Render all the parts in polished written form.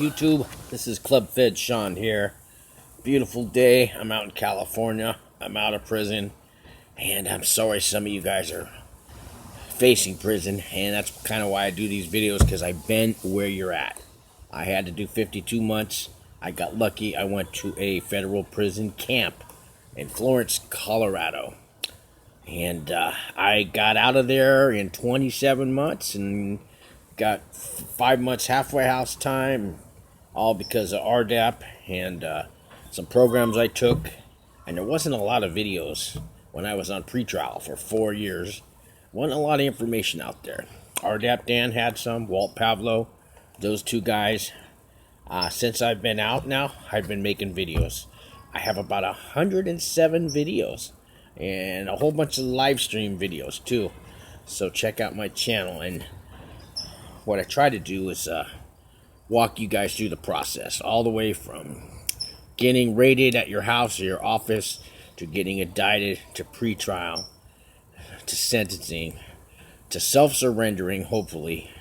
YouTube. This is CLUBFED Sean here. Beautiful day. I'm out in California. I'm out of prison. And I'm sorry some of you guys are facing prison. And that's kind of why I do these videos, because I've been where you're at. I had to do 52 months. I got lucky. I went to a federal prison camp in Florence, Colorado. And I got out of there in 27 months and got 5 months halfway house time, all because of RDAP and some programs I took. And there wasn't a lot of videos when I was on pretrial for 4 years. Wasn't a lot of information out there. RDAP Dan had some, Walt Pavlo, those two guys. Since I've been out now, I've been making videos. I have about 107 videos and a whole bunch of live stream videos too. So check out my channel. And what I try to do is walk you guys through the process, all the way from getting raided at your house or your office, to getting indicted, to pretrial, to sentencing, to self-surrendering, hopefully.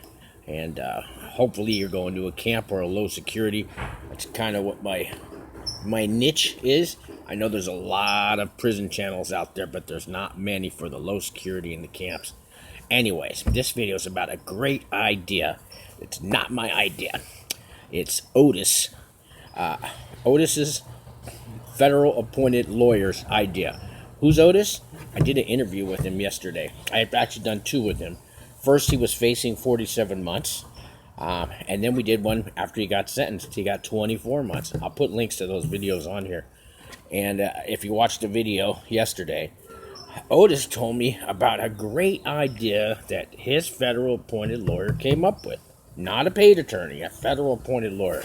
And hopefully you're going to a camp or a low security. That's kind of what my niche is. I know there's a lot of prison channels out there, but there's not many for the low security in the camps. Anyways, this video is about a great idea. It's not my idea. It's Otis. Otis's federal appointed lawyer's idea. Who's Otis? I did an interview with him yesterday. I've actually done two with him. First, he was facing 47 months. And then we did one after he got sentenced. He got 24 months. I'll put links to those videos on here. And if you watched the video yesterday, Otis told me about a great idea that his federal appointed lawyer came up with. Not a paid attorney, a federal appointed lawyer.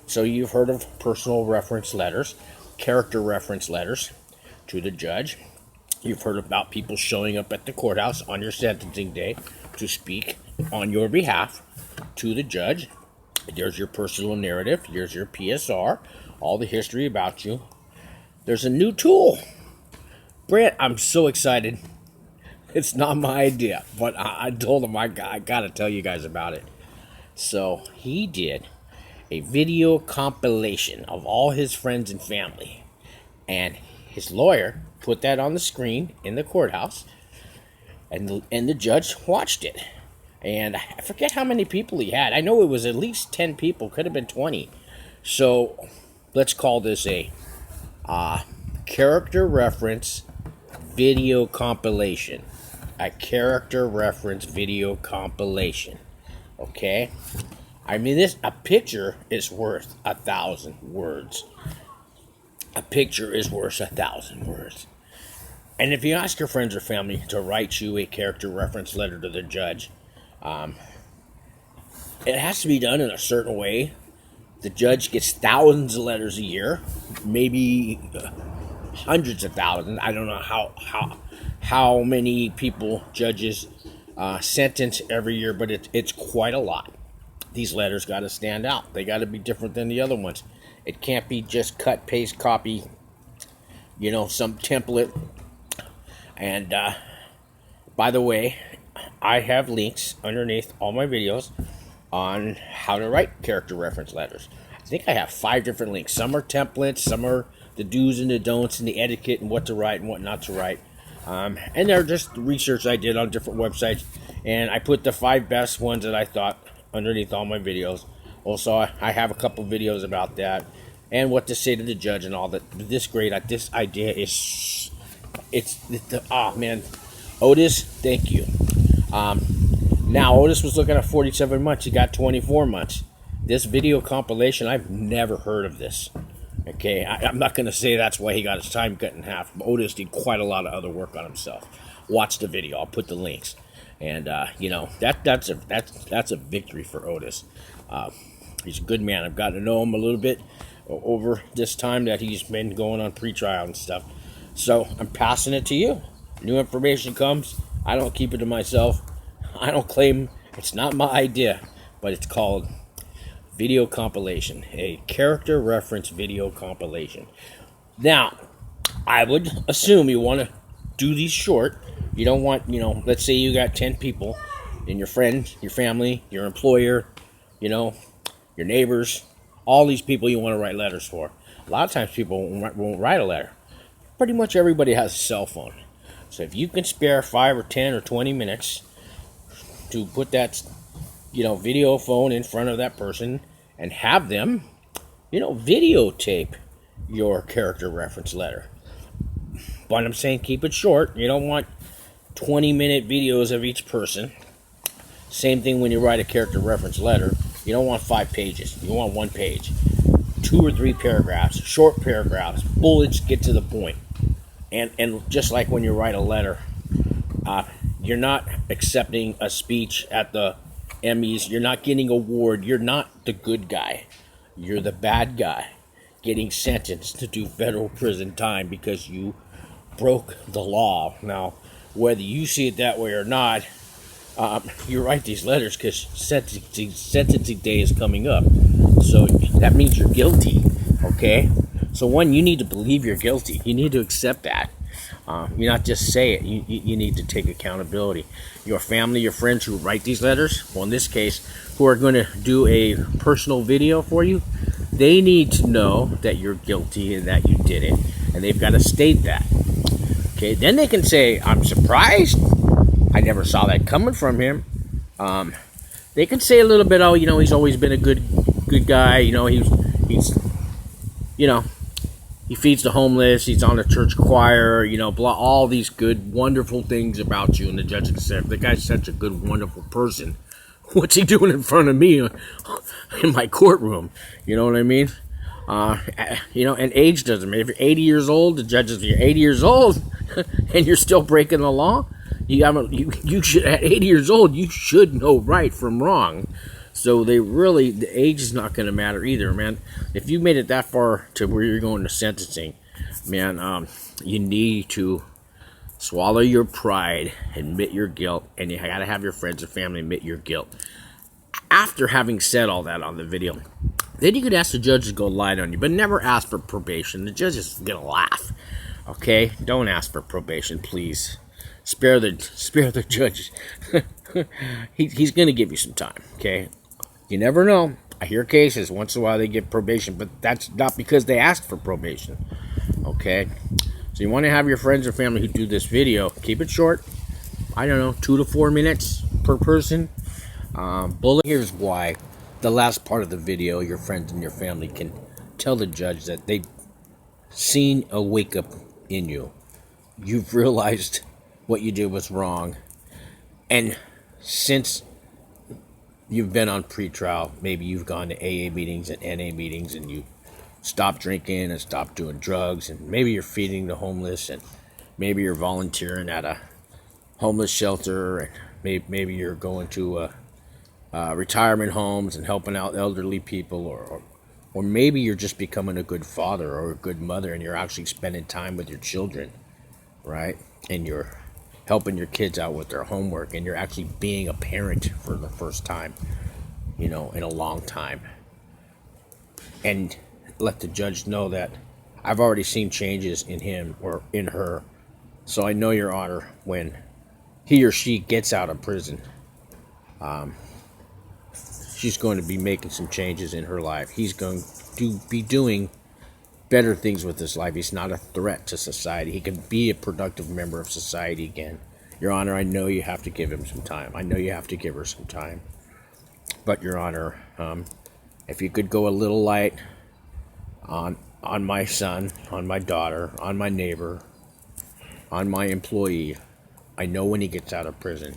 So you've heard of personal reference letters, character reference letters to the judge. You've heard about people showing up at the courthouse on your sentencing day to speak on your behalf to the judge. There's your personal narrative. Here's your PSR, all the history about you. There's a new tool. Brant, I'm so excited. It's not my idea, but I told him I got to tell you guys about it. So he did a video compilation of all his friends and family. And his lawyer put that on the screen in the courthouse. And the judge watched it. And I forget how many people he had. I know it was at least 10 people. Could have been 20. So let's call this a character reference video compilation. A character reference video compilation. Okay? I mean, a picture is worth 1,000 words. A picture is worth 1,000 words. And if you ask your friends or family to write you a character reference letter to the judge, it has to be done in a certain way. The judge gets thousands of letters a year, maybe hundreds of thousands. I don't know how many people judges sentence every year, but it's quite a lot. These letters got to stand out. They got to be different than the other ones. It can't be just cut, paste, copy, some template. And by the way, I have links underneath all my videos on how to write character reference letters. I think I have 5 different links. Some are templates, some are the do's and the don'ts and the etiquette and what to write and what not to write. And they're just research I did on different websites. And I put the 5 best ones that I thought underneath all my videos. Also, I have a couple videos about that and what to say to the judge and all that. This idea is, oh man, Otis, thank you. Now, Otis was looking at 47 months. He got 24 months. This video compilation, I've never heard of this. Okay, I'm not going to say that's why he got his time cut in half. Otis did quite a lot of other work on himself. Watch the video. I'll put the links. And, that's a victory for Otis. He's a good man. I've gotten to know him a little bit over this time that he's been going on pretrial and stuff. So I'm passing it to you. New information comes. I don't keep it to myself. I don't claim it's not my idea, but it's called video compilation, a character reference video compilation. Now, I would assume you want to do these short. You don't want, let's say you got 10 people, and your friends, your family, your employer, your your neighbors, all these people you want to write letters for. A lot of times people won't write a letter. Pretty much everybody has a cell phone. So if you can spare 5 or 10 or 20 minutes to put that, video phone in front of that person and have them, videotape your character reference letter. But I'm saying keep it short. You don't want 20-minute videos of each person. Same thing when you write a character reference letter. You don't want 5 pages. You want 1 page. 2 or 3 paragraphs, short paragraphs, bullets, get to the point. And just like when you write a letter, you're not accepting a speech at the Emmys. You're not getting an award. You're not the good guy. You're the bad guy getting sentenced to do federal prison time because you broke the law. Now, whether you see it that way or not, you write these letters because sentencing day is coming up. So that means you're guilty, okay? So one, you need to believe you're guilty. You need to accept that. You not just say it. You need to take accountability. Your family, your friends who write these letters, well, in this case, who are going to do a personal video for you, they need to know that you're guilty and that you did it. And they've got to state that. Okay, then they can say, I'm surprised. I never saw that coming from him. They can say a little bit, oh, he's always been a good guy. He's he feeds the homeless. He's on the church choir. Blah, all these good, wonderful things about you. And the judge can say, the guy's such a good, wonderful person. What's he doing in front of me in my courtroom? You know what I mean? And age doesn't matter. If you're 80 years old, the judge is, if you're 80 years old and you're still breaking the law, you should, at 80 years old, you should know right from wrong. So the age is not going to matter either, man. If you made it that far to where you're going to sentencing, man, you need to swallow your pride, admit your guilt, and you got to have your friends and family admit your guilt. After having said all that on the video, then you could ask the judge to go lie on you, but never ask for probation. The judge is going to laugh, okay? Don't ask for probation, please. Spare the judge. He's going to give you some time, okay? You never know. I hear cases once in a while they get probation, but that's not because they asked for probation, okay? So you want to have your friends and family who do this video, keep it short. I don't know, 2 to 4 minutes per person. Here's why. The last part of the video, your friends and your family can tell the judge that they've seen a wake up in you. You've realized what you did was wrong. And since you've been on pretrial, maybe you've gone to AA meetings and NA meetings and you stopped drinking and stopped doing drugs, and maybe you're feeding the homeless, and maybe you're volunteering at a homeless shelter, and maybe you're going to retirement homes and helping out elderly people, or maybe you're just becoming a good father or a good mother and you're actually spending time with your children, right? And you're helping your kids out with their homework, and you're actually being a parent for the first time, in a long time. And let the judge know that I've already seen changes in him or in her. So I know, Your Honor, when he or she gets out of prison, she's going to be making some changes in her life. He's going to be doing better things with his life. He's not a threat to society. He can be a productive member of society again. Your Honor, I know you have to give him some time. I know you have to give her some time. But, Your Honor, if you could go a little light on my son, on my daughter, on my neighbor, on my employee, I know when he gets out of prison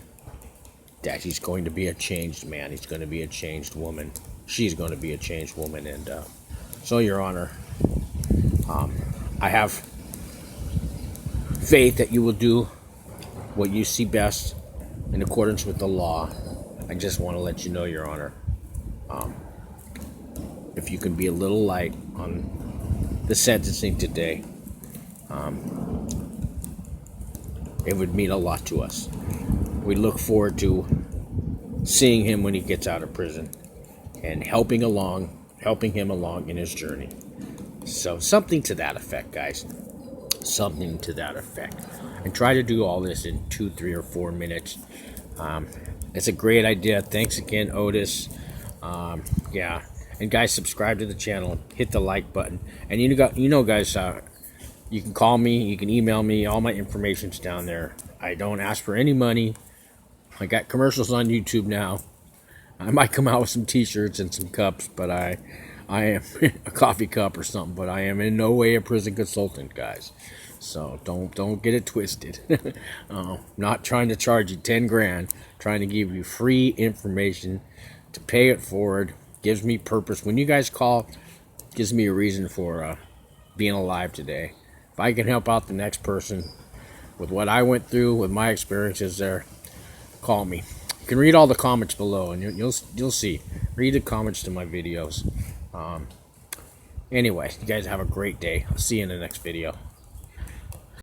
that he's going to be a changed man. He's going to be a changed woman. She's going to be a changed woman. And so, Your Honor, I have faith that you will do what you see best in accordance with the law. I just want to let you know, Your Honor, if you can be a little light on the sentencing today, it would mean a lot to us. We look forward to seeing him when he gets out of prison and helping him along in his journey. So something to that effect, guys. Something to that effect. And try to do all this in 2, 3, or 4 minutes. It's a great idea. Thanks again, Otis. Yeah. And guys, subscribe to the channel, hit the like button, and you know guys, you can call me, you can email me, all my information's down there. I don't ask for any money. I got commercials on YouTube now. I might come out with some t-shirts and some cups, but I am a coffee cup or something, but I am in no way a prison consultant, guys. So don't get it twisted. Not trying to charge you 10 grand, trying to give you free information to pay it forward. Gives me purpose. When you guys call, gives me a reason for being alive today. If I can help out the next person with what I went through, with my experiences there, call me. You can read all the comments below, and you'll see. Read the comments to my videos. Anyway, you guys have a great day. I'll see you in the next video.